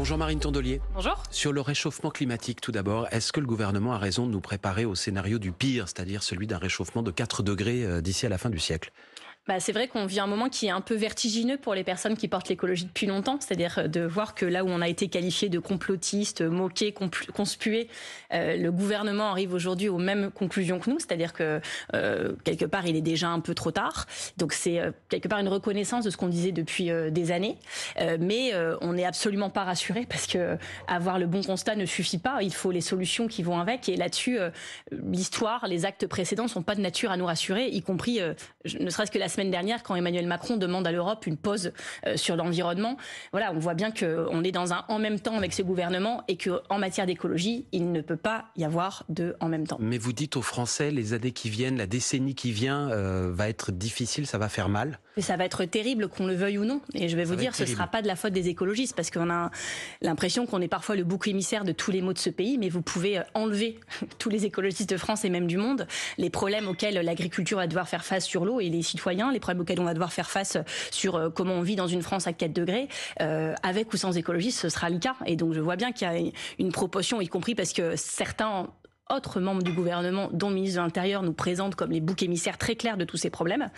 Bonjour Marine Tondelier. Bonjour. Sur le réchauffement climatique tout d'abord, est-ce que le gouvernement a raison de nous préparer au scénario du pire, c'est-à-dire celui d'un réchauffement de 4 degrés d'ici à la fin du siècle ? C'est vrai qu'on vit un moment qui est un peu vertigineux pour les personnes qui portent l'écologie depuis longtemps, c'est-à-dire de voir que là où on a été qualifié de complotiste, moqué, conspué, le gouvernement arrive aujourd'hui aux mêmes conclusions que nous, c'est-à-dire que quelque part il est déjà un peu trop tard, donc c'est quelque part une reconnaissance de ce qu'on disait depuis des années, mais on n'est absolument pas rassuré parce que avoir le bon constat ne suffit pas, il faut les solutions qui vont avec, et là-dessus l'histoire, les actes précédents ne sont pas de nature à nous rassurer, y compris ne serait-ce que la semaine dernière, quand Emmanuel Macron demande à l'Europe une pause sur l'environnement, voilà, on voit bien qu'on est dans un en même temps avec ce gouvernement et qu'en matière d'écologie, il ne peut pas y avoir de en même temps. Mais vous dites aux Français, les années qui viennent, la décennie qui vient va être difficile, ça va faire mal. Et ça va être terrible, qu'on le veuille ou non. Et je vais vous dire, ce ne sera pas de la faute des écologistes, parce qu'on a l'impression qu'on est parfois le bouc émissaire de tous les maux de ce pays, mais vous pouvez enlever tous les écologistes de France et même du monde, les problèmes auxquels l'agriculture va devoir faire face sur l'eau et les citoyens, les problèmes auxquels on va devoir faire face sur comment on vit dans une France à 4 degrés, avec ou sans écologistes, ce sera le cas. Et donc je vois bien qu'il y a une proportion, y compris parce que certains autres membres du gouvernement, dont le ministre de l'Intérieur, nous présentent comme les boucs émissaires très clairs de tous ces problèmes.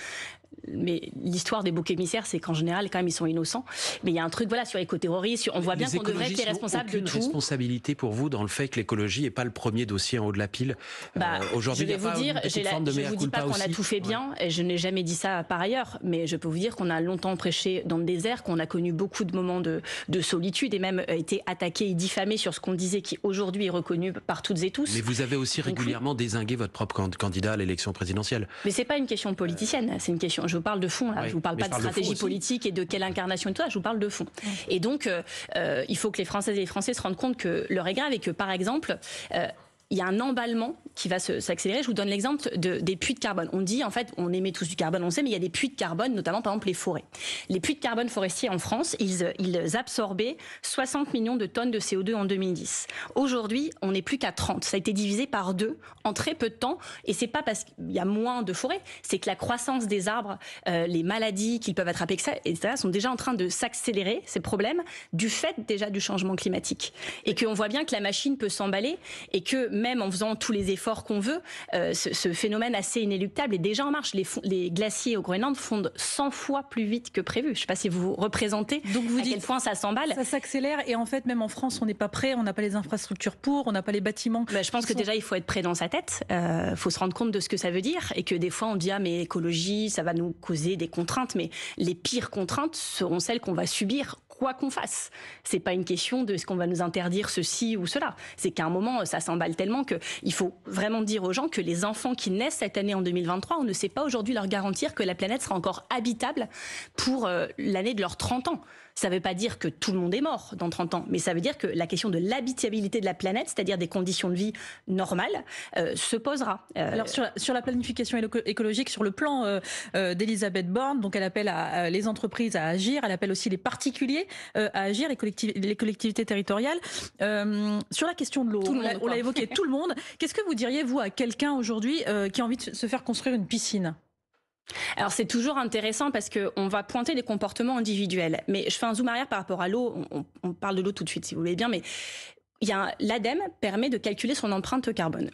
Mais l'histoire des boucs émissaires, c'est qu'en général, quand même, ils sont innocents. Mais il y a un truc, voilà, sur l'écoterrorisme, on voit bien qu'on devrait être les responsables de tout. Aucune responsabilité pour vous dans le fait que l'écologie n'est pas le premier dossier en haut de la pile. Aujourd'hui, je vais vous dire, je ne vous dis pas qu'on a tout fait bien, et je n'ai jamais dit ça par ailleurs, mais je peux vous dire qu'on a longtemps prêché dans le désert, qu'on a connu beaucoup de moments de solitude et même été attaqué et diffamé sur ce qu'on disait, qui aujourd'hui est reconnu par toutes et tous. Mais vous avez aussi régulièrement dézingué votre propre candidat à l'élection présidentielle. Mais c'est pas une question politicienne, c'est une question. Je vous parle de fond, là. Oui, je vous parle pas de stratégie politique et de quelle incarnation et tout ça. Je vous parle de fond. Et donc, il faut que les Françaises et les Français se rendent compte que l'heure est grave et que, par exemple, il y a un emballement qui va s'accélérer. Je vous donne l'exemple des puits de carbone. On dit, en fait, on émet tous du carbone, on sait, mais il y a des puits de carbone, notamment par exemple les forêts. Les puits de carbone forestiers en France, ils absorbaient 60 millions de tonnes de CO2 en 2010. Aujourd'hui, on n'est plus qu'à 30. Ça a été divisé par 2 en très peu de temps. Et c'est pas parce qu'il y a moins de forêts, c'est que la croissance des arbres, les maladies qu'ils peuvent attraper, etc., sont déjà en train de s'accélérer, ces problèmes, du fait déjà du changement climatique. Et qu'on voit bien que la machine peut s'emballer et que même en faisant tous les efforts qu'on veut, ce phénomène assez inéluctable est déjà en marche. Les glaciers au Groenland fondent 100 fois plus vite que prévu. Je ne sais pas si vous représentez à quel point ça s'emballe. Ça s'accélère et en fait, même en France, on n'est pas prêt, on n'a pas les infrastructures pour, on n'a pas les bâtiments. Je pense que déjà, il faut être prêt dans sa tête. Il faut se rendre compte de ce que ça veut dire et que des fois, on dit « Ah, mais écologie, ça va nous causer des contraintes ». Mais les pires contraintes seront celles qu'on va subir quoi qu'on fasse. C'est pas une question de ce qu'on va nous interdire ceci ou cela. C'est qu'à un moment, ça s'emballe tellement qu'il faut vraiment dire aux gens que les enfants qui naissent cette année en 2023, on ne sait pas aujourd'hui leur garantir que la planète sera encore habitable pour l'année de leurs 30 ans. Ça ne veut pas dire que tout le monde est mort dans 30 ans, mais ça veut dire que la question de l'habitabilité de la planète, c'est-à-dire des conditions de vie normales, se posera. Alors sur la planification écologique, sur le plan d'Elisabeth Borne, donc elle appelle les entreprises à agir, elle appelle aussi les particuliers à agir, les collectivités territoriales. Sur la question de l'eau, on l'a évoqué, tout le monde. Qu'est-ce que vous diriez, vous, à quelqu'un aujourd'hui qui a envie de se faire construire une piscine ? Alors c'est toujours intéressant parce qu'on va pointer des comportements individuels. Mais je fais un zoom arrière par rapport à l'eau. On parle de l'eau tout de suite si vous voulez bien. Mais l'ADEME permet de calculer son empreinte carbone.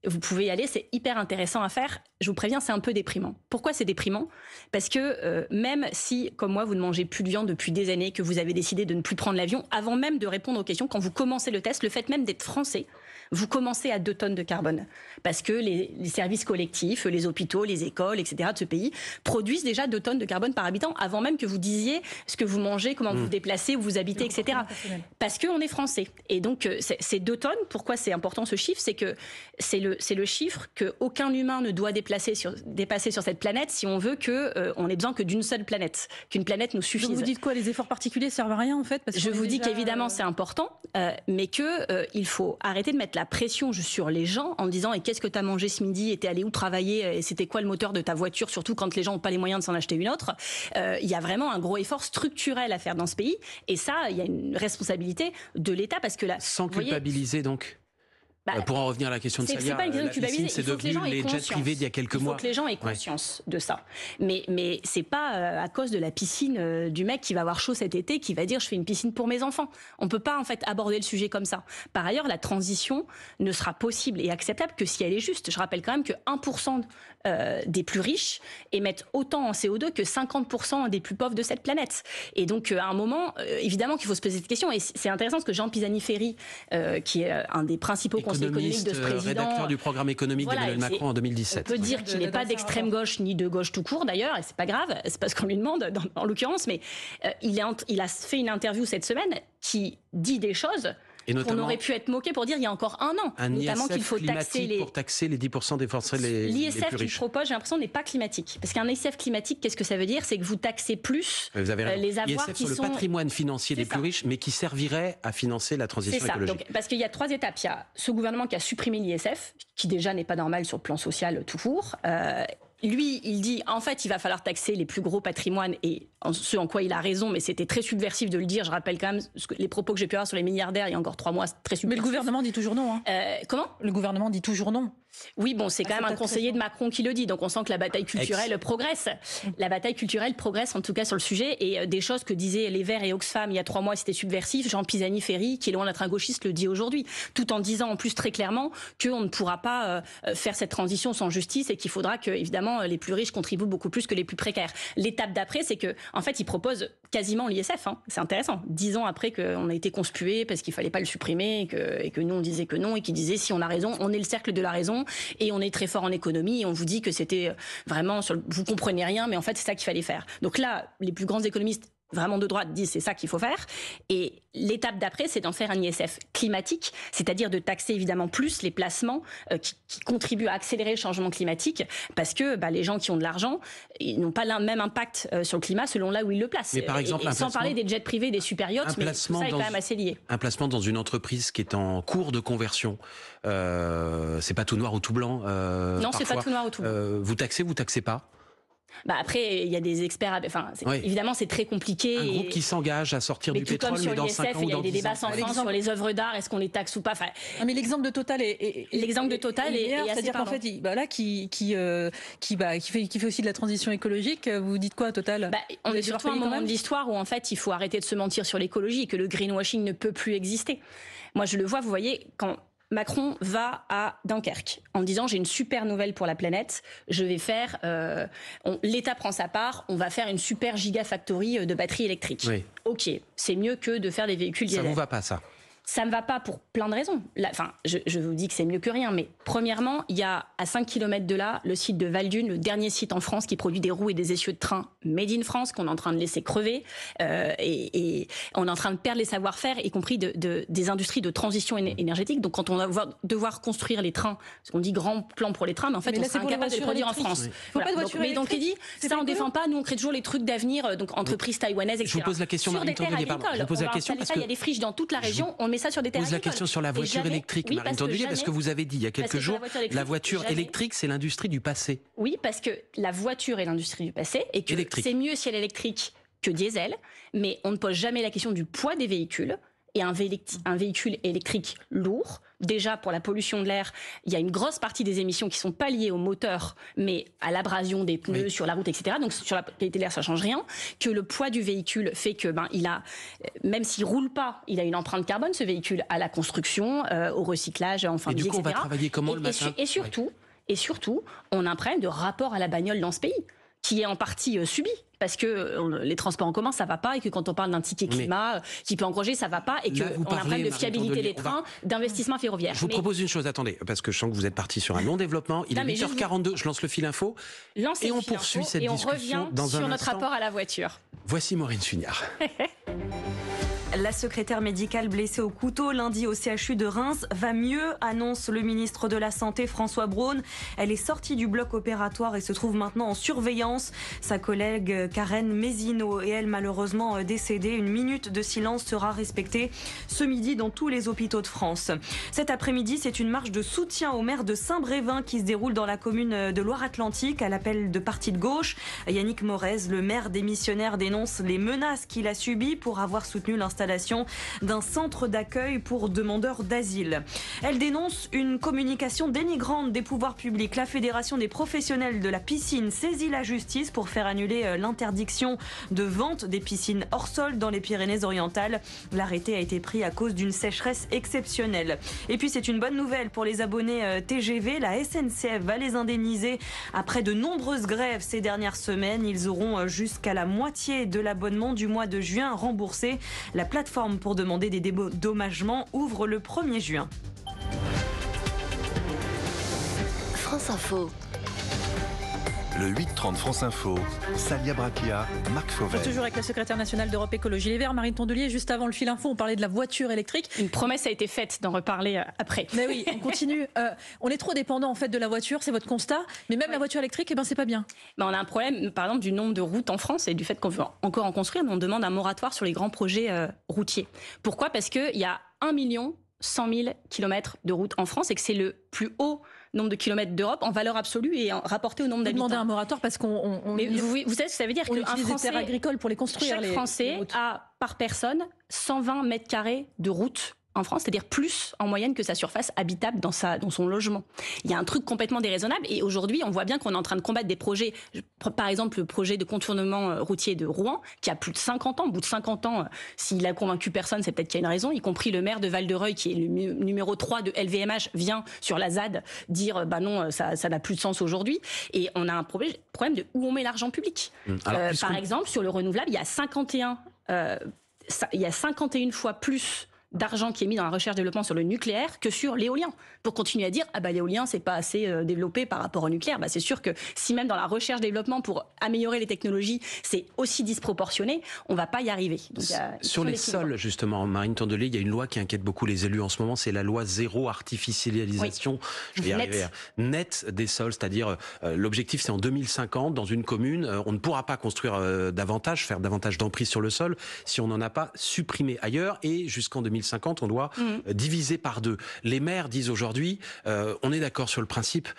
Vous pouvez y aller, c'est hyper intéressant à faire. Je vous préviens, c'est un peu déprimant. Pourquoi c'est déprimant ? Parce que même si, comme moi, vous ne mangez plus de viande depuis des années, que vous avez décidé de ne plus prendre l'avion, avant même de répondre aux questions, quand vous commencez le test, le fait même d'être français, vous commencez à 2 tonnes de carbone. Parce que les services collectifs, les hôpitaux, les écoles, etc. de ce pays produisent déjà 2 tonnes de carbone par habitant, avant même que vous disiez ce que vous mangez, comment vous vous déplacez, où vous habitez, etc. Parce qu'on est français. Et donc, ces 2 tonnes, pourquoi c'est important ce chiffre ? C'est que c'est le chiffre qu'aucun humain ne doit dépasser sur cette planète si on veut qu'on ait besoin que d'une seule planète, qu'une planète nous suffise. Donc vous dites quoi ? Les efforts particuliers servent à rien en fait ? Je vous dis qu'évidemment c'est important, mais qu'il faut arrêter de mettre la pression sur les gens en disant « Et qu'est-ce que tu as mangé ce midi ? Et t'es allé où travailler ? Et c'était quoi le moteur de ta voiture ?» Surtout quand les gens n'ont pas les moyens de s'en acheter une autre. Il y a vraiment un gros effort structurel à faire dans ce pays. Et ça, il y a une responsabilité de l'État parce que là... Sans culpabiliser donc ? Pour en revenir à la question de Salia, c'est pas une question de culpabiliser. c'est devenu les jets privés d'il y a quelques mois. Il faut que les gens aient conscience de ça. Mais c'est pas à cause de la piscine du mec qui va avoir chaud cet été qui va dire je fais une piscine pour mes enfants. On peut pas en fait aborder le sujet comme ça. Par ailleurs, la transition ne sera possible et acceptable que si elle est juste. Je rappelle quand même que 1% des plus riches émettent autant en CO2 que 50% des plus pauvres de cette planète. Et donc à un moment, évidemment qu'il faut se poser cette question. Et c'est intéressant parce que Jean Pisani-Ferry, qui est un des principaux conseillers économiques de ce président, rédacteur du programme économique d'Emmanuel Macron en 2017. On peut dire qu'il n'est pas d'extrême gauche ni de gauche tout court d'ailleurs, et c'est pas grave, c'est pas ce qu'on lui demande en l'occurrence, mais il a fait une interview cette semaine qui dit des choses qu'on aurait pu être moqué pour dire il y a encore un an, notamment qu'il faut taxer les 10% des Français les plus riches. L'ISF qu'il propose, j'ai l'impression, n'est pas climatique. Parce qu'un ISF climatique, qu'est-ce que ça veut dire? C'est que vous taxez plus les avoirs ISF qui sur sont... le patrimoine financier des plus riches, mais qui servirait à financer la transition écologique. Donc, parce qu'il y a 3 étapes. Il y a ce gouvernement qui a supprimé l'ISF, qui déjà n'est pas normal sur le plan social tout court. Lui, il dit, en fait, il va falloir taxer les plus gros patrimoines, et ce en quoi il a raison, mais c'était très subversif de le dire. Je rappelle quand même les propos que j'ai pu avoir sur les milliardaires il y a encore 3 mois, c'est très subversif. Mais le gouvernement dit toujours non. Comment? Le gouvernement dit toujours non. Oui, bon, c'est quand même un conseiller de Macron qui le dit, donc on sent que la bataille culturelle progresse. La bataille culturelle progresse en tout cas sur le sujet, et des choses que disaient les Verts et Oxfam il y a 3 mois, c'était subversif. Jean Pisani-Ferry, qui est loin d'être un gauchiste, le dit aujourd'hui, tout en disant en plus très clairement qu'on ne pourra pas faire cette transition sans justice et qu'il faudra que, évidemment, les plus riches contribuent beaucoup plus que les plus précaires. L'étape d'après, c'est que, en fait, il propose quasiment l'ISF. C'est intéressant. 10 ans après qu'on a été conspué parce qu'il fallait pas le supprimer et que nous on disait que non, et qu'il disait si on a raison, on est le cercle de la raison. Et on est très fort en économie et on vous dit que c'était vraiment, vous comprenez rien, mais en fait c'est ça qu'il fallait faire. Donc là, les plus grands économistes vraiment de droite disent c'est ça qu'il faut faire. Et l'étape d'après, c'est d'en faire un ISF climatique, c'est-à-dire de taxer évidemment plus les placements qui contribuent à accélérer le changement climatique, parce que les gens qui ont de l'argent, ils n'ont pas le même impact sur le climat selon là où ils le placent. Mais par exemple, et sans parler des jets privés, des super yachts, mais tout ça est quand même assez lié. Un placement dans une entreprise qui est en cours de conversion, c'est pas tout noir ou tout blanc. Non, c'est pas tout noir ou tout blanc. Vous taxez pas? Après, il y a des experts. Évidemment, c'est très compliqué. Un groupe qui s'engage à sortir du pétrole, mais dans 5 ans ou dans 10 ans. Il y a des débats sans fin sur les œuvres d'art. Est-ce qu'on les taxe ou pas? Mais l'exemple de Total est c'est-à-dire qu'en fait, qui fait aussi de la transition écologique. Vous dites quoi, Total? On est surtout à un moment de l'histoire où en fait, il faut arrêter de se mentir sur l'écologie et que le greenwashing ne peut plus exister. Moi, je le vois. Vous voyez quand Macron va à Dunkerque en disant j'ai une super nouvelle pour la planète, je vais faire, l'État prend sa part, on va faire une super gigafactory de batteries électriques. Oui. Ok, c'est mieux que de faire des véhicules diesel. Ça vous va pas ça? Ça me va pas pour plein de raisons. Je vous dis que c'est mieux que rien, mais premièrement, il y a à 5 km de là le site de Val-d'Une, le dernier site en France qui produit des roues et des essieux de train made in France qu'on est en train de laisser crever, et on est en train de perdre les savoir-faire, y compris des industries de transition énergétique. Donc quand on va devoir construire les trains, parce qu'on dit grand plan pour les trains, mais en fait on sera incapable de les produire en France. Oui. Voilà. Donc il dit ça on défend pas, nous on crée toujours les trucs d'avenir, donc entreprises taïwanaises, etc. Je vous pose la question, sur des terres agricoles. Je vous pose la question parce que il y a des friches dans toute la région, on met ça sur des terres agricoles. Je pose la question sur la voiture électrique, Marine Tondelier, parce que vous avez dit il y a quelques jours, la voiture électrique, c'est l'industrie du passé. Oui, parce que la voiture est l'industrie du passé et que c'est mieux si elle est électrique que diesel, mais on ne pose jamais la question du poids des véhicules. Et un véhicule électrique lourd, déjà pour la pollution de l'air, il y a une grosse partie des émissions qui sont pas liées au moteur, mais à l'abrasion des pneus sur la route, etc. Donc sur la qualité de l'air, ça change rien. Que le poids du véhicule fait que il a, même s'il roule pas, il a une empreinte carbone, ce véhicule, à la construction, au recyclage, en fin de vie, etc. Et du coup, on va travailler comment le matin? Et surtout, on a un problème de rapport à la bagnole dans ce pays, qui est en partie subi. Parce que les transports en commun, ça va pas, et que quand on parle d'un ticket climat qui peut engranger, ça va pas, et qu'on a un problème de fiabilité des trains, d'investissement ferroviaire. Je vous propose une chose, attendez, parce que je sens que vous êtes parti sur un long développement. Il est 8h42, je lance le fil info, et on poursuit cette discussion dans un instant. Sur notre rapport à la voiture. Voici Maureen Sugnard. La secrétaire médicale blessée au couteau lundi au CHU de Reims va mieux, annonce le ministre de la Santé François Braun. Elle est sortie du bloc opératoire et se trouve maintenant en surveillance. Sa collègue Karen Mézineau est elle malheureusement décédée. Une minute de silence sera respectée ce midi dans tous les hôpitaux de France. Cet après-midi, c'est une marche de soutien au maire de Saint-Brévin qui se déroule dans la commune de Loire-Atlantique à l'appel de partis de gauche. Yannick Morez, le maire démissionnaire, dénonce les menaces qu'il a subies pour avoir soutenu l'installation l'installation d'un centre d'accueil pour demandeurs d'asile. Elle dénonce une communication dénigrante des pouvoirs publics. La Fédération des professionnels de la piscine saisit la justice pour faire annuler l'interdiction de vente des piscines hors sol dans les Pyrénées-Orientales. L'arrêté a été pris à cause d'une sécheresse exceptionnelle. Et puis c'est une bonne nouvelle pour les abonnés TGV. La SNCF va les indemniser après de nombreuses grèves ces dernières semaines. Ils auront jusqu'à la moitié de l'abonnement du mois de juin remboursé. La plateforme pour demander des dédommagements ouvre le 1er juin. France Info. Le 8-30 France Info, Salia Braquia, Marc Fauvel. Toujours avec la secrétaire nationale d'Europe Écologie Les Verts, Marine Tondelier. Juste avant le fil info, on parlait de la voiture électrique. Une promesse a été faite d'en reparler après. Mais oui, on continue. On est trop dépendant en fait de la voiture, c'est votre constat. Mais même la voiture électrique, c'est pas bien. On a un problème, par exemple, du nombre de routes en France et du fait qu'on veut encore en construire. Mais on demande un moratoire sur les grands projets routiers. Pourquoi ? Parce qu'il y a 1 100 000 kilomètres de routes en France et que c'est le plus haut nombre de kilomètres d'Europe en valeur absolue et rapporté au nombre d'habitants. Vous demandez un moratoire parce qu'on... Mais vous savez ce que ça veut dire qu'un Français... des terres agricoles pour les construire. Chaque Français a par personne 120 mètres carrés de route en France, c'est-à-dire plus en moyenne que sa surface habitable dans son logement. Il y a un truc complètement déraisonnable et aujourd'hui, on voit bien qu'on est en train de combattre des projets, par exemple le projet de contournement routier de Rouen, qui a plus de 50 ans. Au bout de 50 ans, s'il a convaincu personne, c'est peut-être qu'il y a une raison, y compris le maire de Val-de-Reuil, qui est le numéro 3 de LVMH, vient sur la ZAD dire non, ça n'a plus de sens aujourd'hui. Et on a un problème de où on met l'argent public. Par exemple, sur le renouvelable, il y a 51 fois plus d'argent qui est mis dans la recherche-développement sur le nucléaire que sur l'éolien. Pour continuer à dire l'éolien c'est pas assez développé par rapport au nucléaire, c'est sûr que si même dans la recherche-développement pour améliorer les technologies c'est aussi disproportionné, on va pas y arriver. Donc, sur les sols justement, Marine Tondelier, il y a une loi qui inquiète beaucoup les élus en ce moment, c'est la loi zéro artificialisation. Je vais y arriver. Net des sols, c'est-à-dire l'objectif c'est en 2050 dans une commune, on ne pourra pas construire davantage, faire davantage d'emprise sur le sol si on n'en a pas supprimé ailleurs et jusqu'en 2050 on doit diviser par 2. Les maires disent aujourd'hui, on est d'accord sur le principe,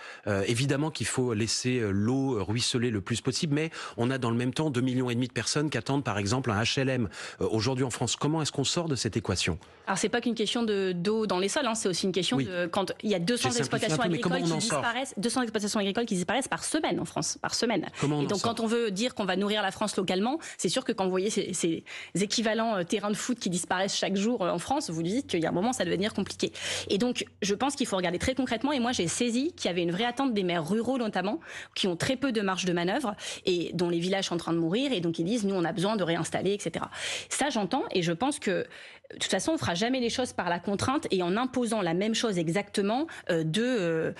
évidemment qu'il faut laisser l'eau ruisseler le plus possible, mais on a dans le même temps 2,5 millions de personnes qui attendent par exemple un HLM. Aujourd'hui en France, comment est-ce qu'on sort de cette équation ? Alors c'est pas qu'une question d'eau dans les sols, c'est aussi une question de quand il y a 200 exploitations agricoles qui disparaissent, 200 exploitations agricoles qui disparaissent par semaine en France, par semaine. Et donc quand on veut dire qu'on va nourrir la France localement, c'est sûr que quand vous voyez ces équivalents terrains de foot qui disparaissent chaque jour en France, vous dites qu'il y a un moment ça va devenir compliqué. Et donc je pense qu'il faut regarder très concrètement, et moi j'ai saisi qu'il y avait une vraie attente des maires ruraux notamment, qui ont très peu de marge de manœuvre et dont les villages sont en train de mourir, et donc ils disent nous on a besoin de réinstaller, etc. Ça j'entends, et je pense que de toute façon, on fera jamais les choses par la contrainte et en imposant la même chose exactement des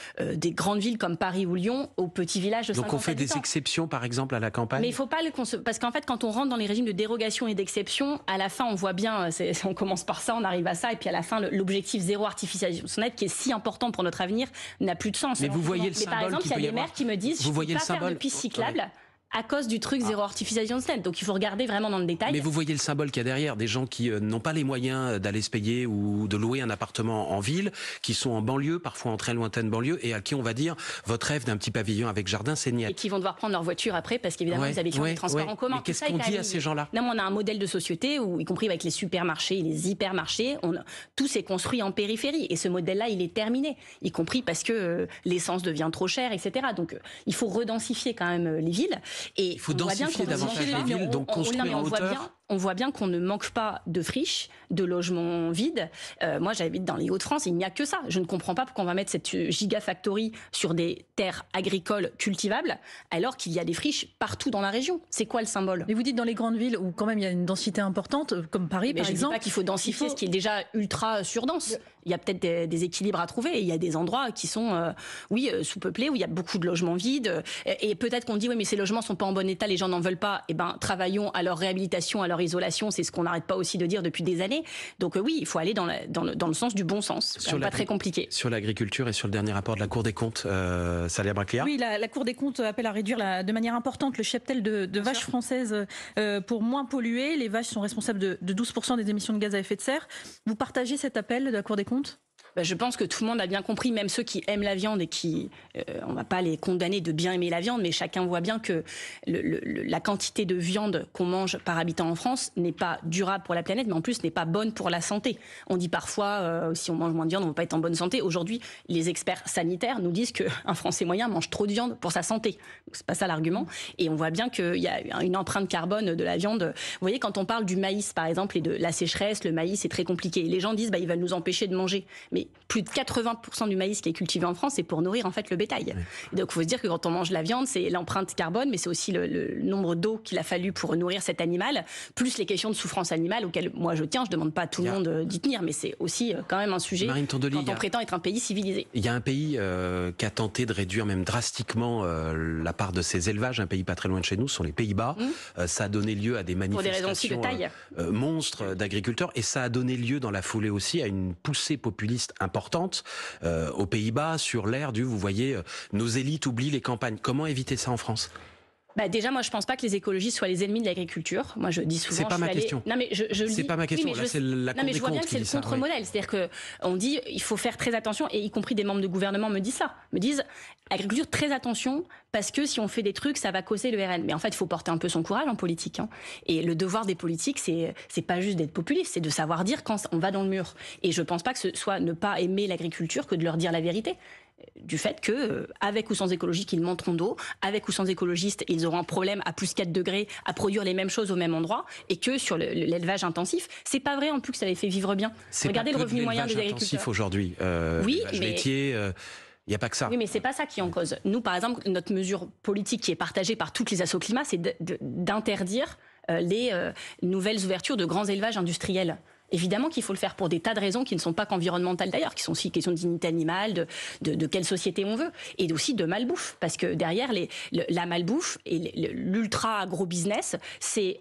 grandes villes comme Paris ou Lyon aux petits villages de 50 habitants. Donc on fait des exceptions, par exemple, à la campagne. Mais il faut pas parce qu'en fait, quand on rentre dans les régimes de dérogation et d'exception, à la fin, on voit bien, on commence par ça, on arrive à ça, et puis à la fin, l'objectif zéro artificialisation nette, qui est si important pour notre avenir, n'a plus de sens. Mais vous voyez le symbole. Par exemple, il y a des maires qui me disent, je ne peux pas faire de piste cyclable. À cause du truc zéro artificialisation nette. Donc il faut regarder vraiment dans le détail. Mais vous voyez le symbole qu'il y a derrière, des gens qui n'ont pas les moyens d'aller se payer ou de louer un appartement en ville, qui sont en banlieue, parfois en très lointaine banlieue, et à qui on va dire votre rêve d'un petit pavillon avec jardin, c'est niette. Et qui vont devoir prendre leur voiture après parce qu'évidemment ils habitent sur les transports en commun. Mais qu'est-ce qu'on dit à ces gens-là ? Non, on a un modèle de société où, y compris avec les supermarchés, les hypermarchés, tout s'est construit en périphérie. Et ce modèle-là, il est terminé, y compris parce que l'essence devient trop chère, etc. Donc il faut redensifier quand même les villes. Et il faut davantage les villes, donc construire en hauteur. On voit bien qu'on ne manque pas de friches, de logements vides. Moi, j'habite dans les Hauts-de-France, il n'y a que ça. Je ne comprends pas pourquoi on va mettre cette gigafactory sur des terres agricoles cultivables, alors qu'il y a des friches partout dans la région. C'est quoi le symbole ? Mais vous dites dans les grandes villes où quand même il y a une densité importante, comme Paris par exemple. Je ne dis pas qu'il faut densifier ce qui est déjà ultra surdense. Il y a peut-être des équilibres à trouver. Et il y a des endroits qui sont, sous-peuplés, où il y a beaucoup de logements vides. Et peut-être qu'on dit, oui, mais ces logements ne sont pas en bon état, les gens n'en veulent pas. Eh bien, travaillons à leur réhabilitation, à leur isolation. C'est ce qu'on n'arrête pas aussi de dire depuis des années. Donc oui, il faut aller dans le sens du bon sens. C'est pas très compliqué. Sur l'agriculture et sur le dernier rapport de la Cour des comptes, Salia Braquia. Oui, la Cour des comptes appelle à réduire de manière importante le cheptel de vaches françaises pour moins polluer. Les vaches sont responsables de 12% des émissions de gaz à effet de serre. Vous partagez cet appel de la Cour des comptes ? Je pense que tout le monde a bien compris, même ceux qui aiment la viande et qui, on ne va pas les condamner de bien aimer la viande, mais chacun voit bien que la quantité de viande qu'on mange par habitant en France n'est pas durable pour la planète, mais en plus n'est pas bonne pour la santé. On dit parfois, si on mange moins de viande, on ne va pas être en bonne santé. Aujourd'hui, les experts sanitaires nous disent qu'un Français moyen mange trop de viande pour sa santé. C'est pas ça l'argument. Et on voit bien qu'il y a une empreinte carbone de la viande. Vous voyez, quand on parle du maïs, par exemple, et de la sécheresse, le maïs, c'est très compliqué. Les gens disent, ils veulent nous empêcher de manger. Mais plus de 80% du maïs qui est cultivé en France, c'est pour nourrir en fait le bétail. Oui. Donc il faut se dire que quand on mange la viande, c'est l'empreinte carbone, mais c'est aussi le nombre d'eau qu'il a fallu pour nourrir cet animal, plus les questions de souffrance animale auxquelles moi je tiens. Je demande pas à tout le monde d'y tenir, mais c'est aussi quand même un sujet quand on prétend être un pays civilisé. Il y a un pays qui a tenté de réduire même drastiquement la part de ses élevages, un pays pas très loin de chez nous, ce sont les Pays-Bas. Ça a donné lieu à des manifestations monstres d'agriculteurs, et ça a donné lieu dans la foulée aussi à une poussée populiste importante aux Pays-Bas sur l'ère du, vous voyez, nos élites oublient les campagnes. Comment éviter ça en France ? Déjà, moi, je pense pas que les écologistes soient les ennemis de l'agriculture. Moi, je dis souvent. C'est pas ma question. Non, mais c'est pas ma question. Là, c'est la Cour des comptes. Je vois bien que c'est le contre-modèle. C'est-à-dire que on dit, il faut faire très attention, et y compris des membres de gouvernement me disent ça. Me disent, agriculture, très attention, parce que si on fait des trucs, ça va causer le RN. Mais en fait, il faut porter un peu son courage en politique. Et le devoir des politiques, c'est pas juste d'être populiste, c'est de savoir dire quand on va dans le mur. Et je pense pas que ce soit ne pas aimer l'agriculture que de leur dire la vérité. Du fait que, avec ou sans écologistes, ils manqueront d'eau, avec ou sans écologistes, ils auront un problème à plus 4 degrés à produire les mêmes choses au même endroit, et que sur l'élevage intensif, c'est pas vrai en plus que ça les fait vivre bien. Regardez le revenu moyen des agriculteurs. Intensif aujourd'hui. Oui, mais laitier, il n'y a pas que ça. Oui, mais c'est pas ça qui est en cause. Nous, par exemple, notre mesure politique qui est partagée par toutes les assos climat, c'est d'interdire les nouvelles ouvertures de grands élevages industriels. Évidemment qu'il faut le faire pour des tas de raisons qui ne sont pas qu'environnementales d'ailleurs, qui sont aussi questions de dignité animale, de quelle société on veut, et aussi de malbouffe. Parce que derrière la malbouffe et l'ultra agro-business, c'est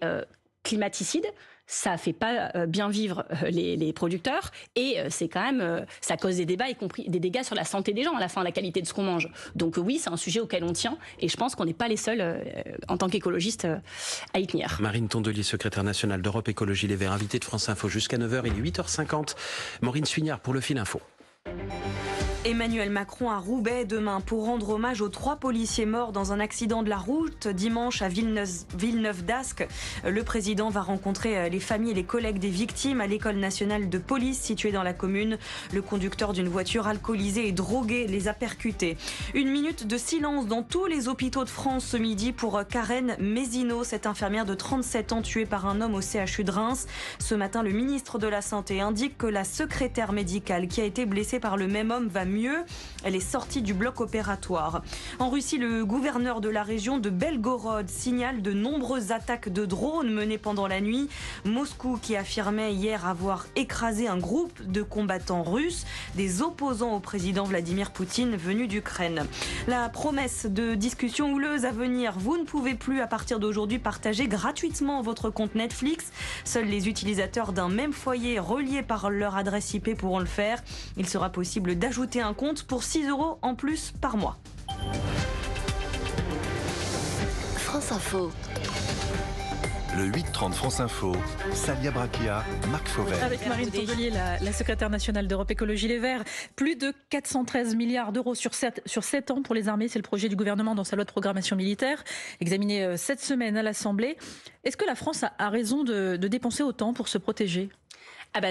climaticide, ça fait pas bien vivre les producteurs, et c'est quand même, ça cause des débats, y compris des dégâts sur la santé des gens, à la fin, la qualité de ce qu'on mange. Donc oui, c'est un sujet auquel on tient, et je pense qu'on n'est pas les seuls, en tant qu'écologistes, à y tenir. Marine Tondelier, secrétaire nationale d'Europe Écologie Les Verts, invitée de France Info jusqu'à 9h, il est 8h50. Maureen Suignard pour le Fil Info. Emmanuel Macron à Roubaix demain pour rendre hommage aux 3 policiers morts dans un accident de la route dimanche à Villeneuve-d'Ascq. Le président va rencontrer les familles et les collègues des victimes à l'école nationale de police située dans la commune. Le conducteur d'une voiture alcoolisée et droguée les a percutés. 1 minute de silence dans tous les hôpitaux de France ce midi pour Karen Mézineau, cette infirmière de 37 ans tuée par un homme au CHU de Reims. Ce matin, le ministre de la Santé indique que la secrétaire médicale qui a été blessée par le même homme va mieux. Elle est sortie du bloc opératoire. En Russie, le gouverneur de la région de Belgorod signale de nombreuses attaques de drones menées pendant la nuit. Moscou qui affirmait hier avoir écrasé un groupe de combattants russes, des opposants au président Vladimir Poutine venus d'Ukraine. La promesse de discussions houleuses à venir. Vous ne pouvez plus à partir d'aujourd'hui partager gratuitement votre compte Netflix. Seuls les utilisateurs d'un même foyer reliés par leur adresse IP pourront le faire. Il sera possible d'ajouter un compte pour 6 € en plus par mois. France Info. Le 8-30 France Info, Salia Brachia, Marc Fauvel. Avec Marine Tondelier, la secrétaire nationale d'Europe Écologie Les Verts. Plus de 413 milliards d'euros sur 7 ans pour les armées. C'est le projet du gouvernement dans sa loi de programmation militaire, examiné cette semaine à l'Assemblée. Est-ce que la France a raison de dépenser autant pour se protéger ?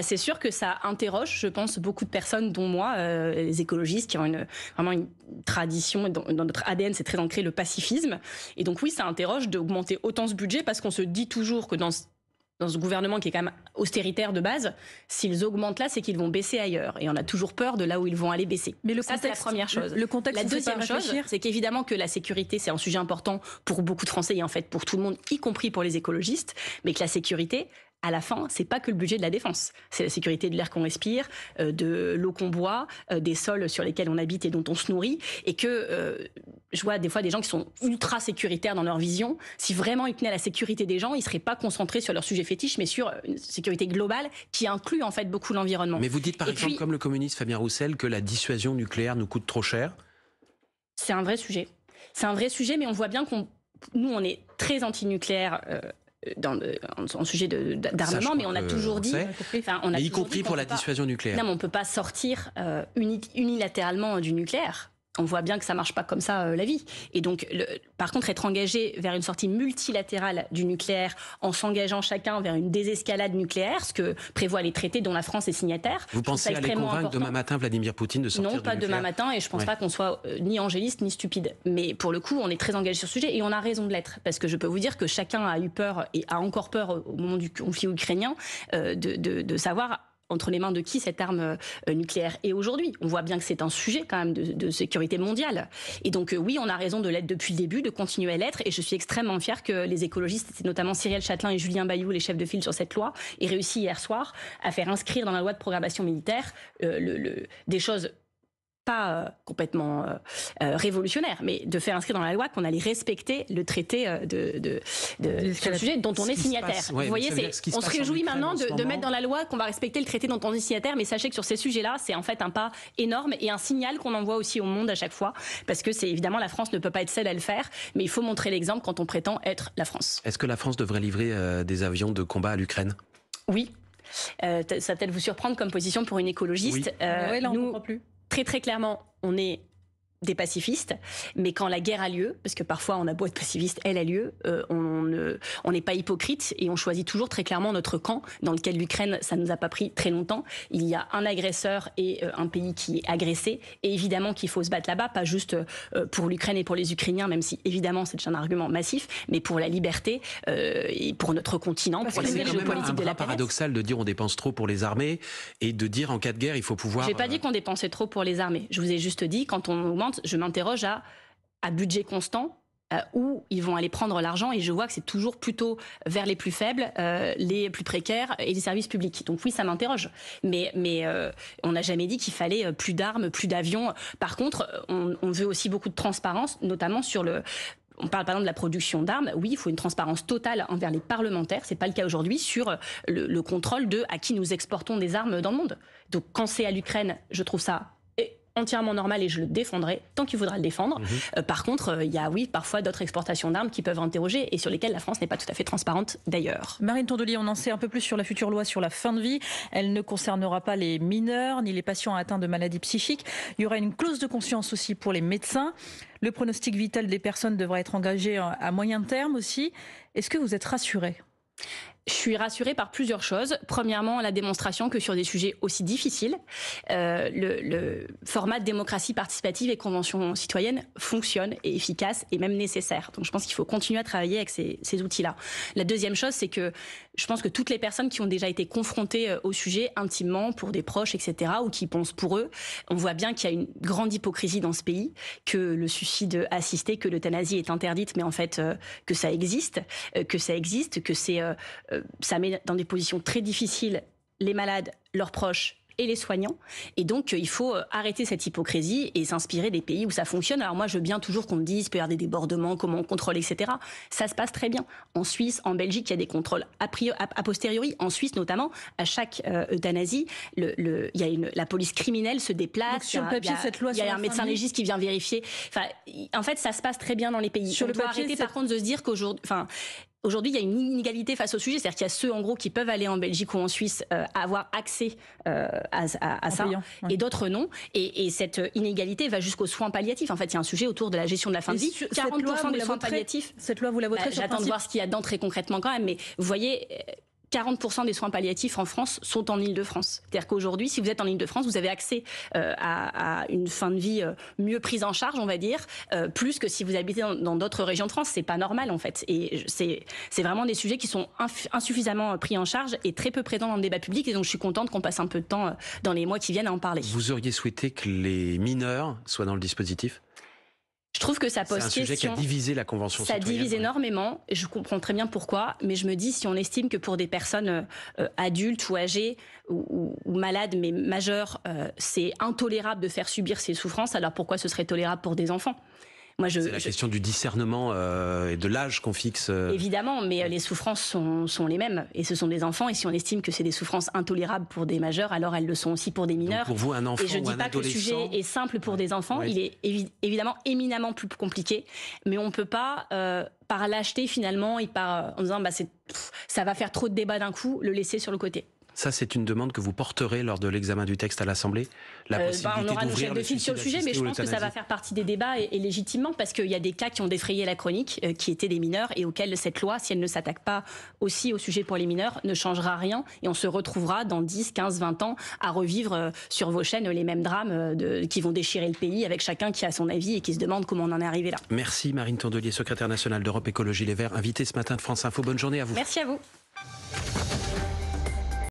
C'est sûr que ça interroge, je pense, beaucoup de personnes, dont moi, les écologistes, qui ont vraiment une tradition, dans notre ADN, c'est très ancré le pacifisme. Et donc oui, ça interroge d'augmenter autant ce budget, parce qu'on se dit toujours que dans ce gouvernement qui est quand même austéritaire de base, s'ils augmentent là, c'est qu'ils vont baisser ailleurs. Et on a toujours peur de là où ils vont aller baisser. Mais ça, c'est la première chose. Le contexte, la deuxième chose, c'est qu'évidemment que la sécurité, c'est un sujet important pour beaucoup de Français, et en fait pour tout le monde, y compris pour les écologistes, mais que la sécurité, à la fin, c'est pas que le budget de la défense. C'est la sécurité de l'air qu'on respire, de l'eau qu'on boit, des sols sur lesquels on habite et dont on se nourrit. Et que je vois des fois des gens qui sont ultra sécuritaires dans leur vision. Si vraiment ils tenaient à la sécurité des gens, ils seraient pas concentrés sur leur sujet fétiche, mais sur une sécurité globale qui inclut en fait beaucoup l'environnement. Mais vous dites par exemple, comme le communiste Fabien Roussel, que la dissuasion nucléaire nous coûte trop cher. C'est un vrai sujet. C'est un vrai sujet, mais on voit bien nous, on est très anti-nucléaire. en sujet d'armement, mais on a toujours dit, y compris pour la dissuasion nucléaire. Non, mais on ne peut pas sortir unilatéralement du nucléaire. On voit bien que ça marche pas comme ça, la vie. Et donc, par contre, être engagé vers une sortie multilatérale du nucléaire en s'engageant chacun vers une désescalade nucléaire, ce que prévoient les traités dont la France est signataire. Vous pensez aller convaincre demain matin Vladimir Poutine de sortir du nucléaire ? Non, pas demain matin, et je pense pas qu'on soit ni angéliste ni stupide. Mais pour le coup, on est très engagé sur ce sujet et on a raison de l'être. Parce que je peux vous dire que chacun a eu peur et a encore peur au moment du conflit ukrainien de savoir entre les mains de qui cette arme nucléaire est aujourd'hui. On voit bien que c'est un sujet quand même de sécurité mondiale. Et donc oui, on a raison de l'être depuis le début, de continuer à l'être. Et je suis extrêmement fière que les écologistes, notamment Cyrielle Châtelain et Julien Bayou, les chefs de file sur cette loi, aient réussi hier soir à faire inscrire dans la loi de programmation militaire des choses pas complètement révolutionnaire, mais de faire inscrire dans la loi qu'on allait respecter le traité sur le sujet dont on est signataire. Vous voyez, on se réjouit maintenant de mettre dans la loi qu'on va respecter le traité dont on est signataire, mais sachez que sur ces sujets-là, c'est en fait un pas énorme et un signal qu'on envoie aussi au monde à chaque fois, parce que c'est évidemment la France ne peut pas être seule à le faire, mais il faut montrer l'exemple quand on prétend être la France. Est-ce que la France devrait livrer des avions de combat à l'Ukraine ? Oui. Ça va peut-être vous surprendre comme position pour une écologiste. Oui. Là, on ne comprend plus. Très très clairement, on est des pacifistes, mais quand la guerre a lieu, parce que parfois on a beau être pacifiste, elle a lieu, on n'est pas hypocrite et on choisit toujours très clairement notre camp, dans lequel l'Ukraine, ça nous a pas pris très longtemps. Il y a un agresseur et un pays qui est agressé, et évidemment qu'il faut se battre là-bas, pas juste pour l'Ukraine et pour les Ukrainiens, même si évidemment c'est un argument massif, mais pour la liberté et pour notre continent, pour la géopolitique de la planète. C'est paradoxal de dire on dépense trop pour les armées et de dire en cas de guerre il faut pouvoir... J'ai pas dit qu'on dépensait trop pour les armées, je vous ai juste dit quand on augmente, je m'interroge à budget constant où ils vont aller prendre l'argent, et je vois que c'est toujours plutôt vers les plus faibles, les plus précaires et les services publics. Donc oui, ça m'interroge. Mais on n'a jamais dit qu'il fallait plus d'armes, plus d'avions. Par contre, on veut aussi beaucoup de transparence, notamment sur on parle par exemple de la production d'armes. Oui, il faut une transparence totale envers les parlementaires. C'est pas le cas aujourd'hui sur le contrôle de à qui nous exportons des armes dans le monde. Donc quand c'est à l'Ukraine, je trouve ça entièrement normal et je le défendrai tant qu'il faudra le défendre. Par contre, il y a parfois d'autres exportations d'armes qui peuvent interroger et sur lesquelles la France n'est pas tout à fait transparente d'ailleurs. Marine Tondelier, on en sait un peu plus sur la future loi sur la fin de vie. Elle ne concernera pas les mineurs ni les patients atteints de maladies psychiques. Il y aura une clause de conscience aussi pour les médecins. Le pronostic vital des personnes devra être engagé à moyen terme aussi. Est-ce que vous êtes rassurée ? Je suis rassurée par plusieurs choses. Premièrement, la démonstration que sur des sujets aussi difficiles, le format de démocratie participative et convention citoyenne fonctionne, est efficace et même nécessaire. Donc je pense qu'il faut continuer à travailler avec ces outils-là. La deuxième chose, c'est que je pense que toutes les personnes qui ont déjà été confrontées au sujet intimement, pour des proches, etc., ou qui pensent pour eux, on voit bien qu'il y a une grande hypocrisie dans ce pays, que le suicide assisté, que l'euthanasie est interdite, mais en fait que ça existe, que ça met dans des positions très difficiles les malades, leurs proches et les soignants. Et donc, il faut arrêter cette hypocrisie et s'inspirer des pays où ça fonctionne. Alors moi, je veux bien toujours qu'on me dise, il peut y avoir des débordements, comment on contrôle, etc. Ça se passe très bien. En Suisse, en Belgique, il y a des contrôles a posteriori. En Suisse, notamment, à chaque euthanasie, la police criminelle se déplace. Donc, sur le papier, cette loi, il y a un médecin légiste qui vient vérifier. Enfin, en fait, ça se passe très bien dans les pays. On doit arrêter, par contre, de se dire qu'aujourd'hui, il y a une inégalité face au sujet, c'est-à-dire qu'il y a ceux, en gros, qui peuvent aller en Belgique ou en Suisse à avoir accès à ça, payant, et d'autres non. Et cette inégalité va jusqu'aux soins palliatifs. En fait, il y a un sujet autour de la gestion de la fin de vie. 40% des soins palliatifs. Cette loi, vous la voterez sur J'attends de voir ce qu'il y a dedans très concrètement quand même. Mais vous voyez... 40% des soins palliatifs en France sont en Île-de-France. C'est-à-dire qu'aujourd'hui, si vous êtes en Île-de-France, vous avez accès à une fin de vie mieux prise en charge, on va dire, plus que si vous habitez dans d'autres régions de France. C'est pas normal, en fait. Et c'est vraiment des sujets qui sont insuffisamment pris en charge et très peu présents dans le débat public. Et donc, je suis contente qu'on passe un peu de temps dans les mois qui viennent à en parler. Vous auriez souhaité que les mineurs soient dans le dispositif ? Je trouve que ça pose question. C'est un sujet qui a divisé la Convention citoyenne. Ça divise énormément, et je comprends très bien pourquoi, mais je me dis, si on estime que pour des personnes adultes ou âgées ou malades, mais majeures, c'est intolérable de faire subir ces souffrances, alors pourquoi ce serait tolérable pour des enfants ? C'est la question du discernement et de l'âge qu'on fixe. Évidemment, mais les souffrances sont les mêmes. Et ce sont des enfants. Et si on estime que c'est des souffrances intolérables pour des majeurs, alors elles le sont aussi pour des mineurs. Donc pour vous, un enfant et je ne dis pas que le sujet est simple pour des enfants. Il est évidemment éminemment plus compliqué. Mais on ne peut pas, par lâcheté finalement, et en disant ça va faire trop de débats d'un coup, le laisser sur le côté. Ça, c'est une demande que vous porterez lors de l'examen du texte à l'Assemblée, la possibilité on aura nos chefs de file sur le sujet, mais je pense que ça va faire partie des débats et légitimement, parce qu'il y a des cas qui ont défrayé la chronique, qui étaient des mineurs et auxquels cette loi, si elle ne s'attaque pas aussi au sujet pour les mineurs, ne changera rien et on se retrouvera dans 10, 15, 20 ans à revivre sur vos chaînes les mêmes drames qui vont déchirer le pays avec chacun qui a son avis et qui se demande comment on en est arrivé là. Merci Marine Tondelier, secrétaire nationale d'Europe Écologie Les Verts, invitée ce matin de France Info. Bonne journée à vous. Merci à vous.